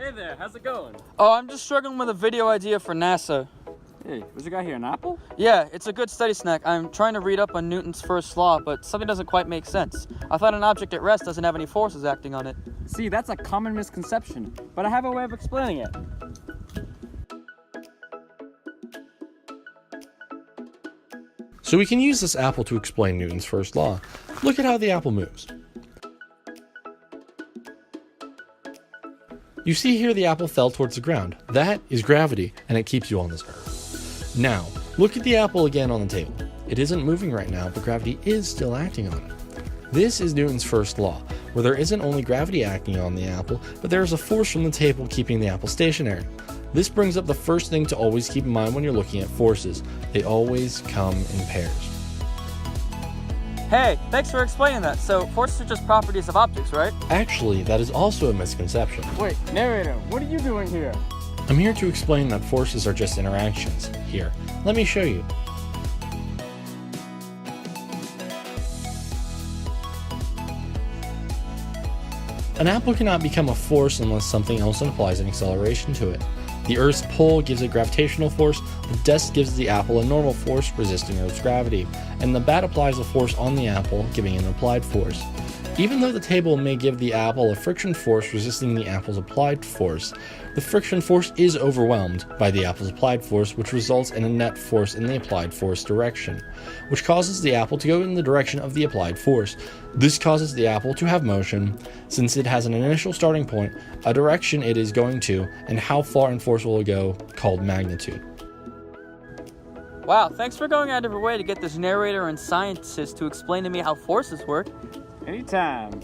Hey there, how's it going? Oh, I'm just struggling with a video idea for NASA. Hey, what's your guy here, an apple? Yeah, it's a good study snack. I'm trying to read up on Newton's first law, but something doesn't quite make sense. I thought an object at rest doesn't have any forces acting on it. See, that's a common misconception, but I have a way of explaining it. So we can use this apple to explain Newton's first law. Look at how the apple moves. You see here the apple fell towards the ground. That is gravity, and it keeps you on this earth. Now, look at the apple again on the table. It isn't moving right now, but gravity is still acting on it. This is Newton's first law, where there isn't only gravity acting on the apple, but there is a force from the table keeping the apple stationary. This brings up the first thing to always keep in mind when you're looking at forces. They always come in pairs. Hey, thanks for explaining that. So, forces are just properties of objects, right? Actually, that is also a misconception. Wait, narrator, what are you doing here? I'm here to explain that forces are just interactions. Here, let me show you. An apple cannot become a force unless something else applies an acceleration to it. The Earth's pull gives it gravitational force, the desk gives the apple a normal force resisting Earth's gravity, and the bat applies a force on the apple, giving an applied force. Even though the table may give the apple a friction force resisting the apple's applied force, the friction force is overwhelmed by the apple's applied force, which results in a net force in the applied force direction, which causes the apple to go in the direction of the applied force. This causes the apple to have motion, since it has an initial starting point, a direction it is going to, and how far in force will it go, called magnitude. Wow, thanks for going out of your way to get this narrator and scientist to explain to me how forces work. Anytime.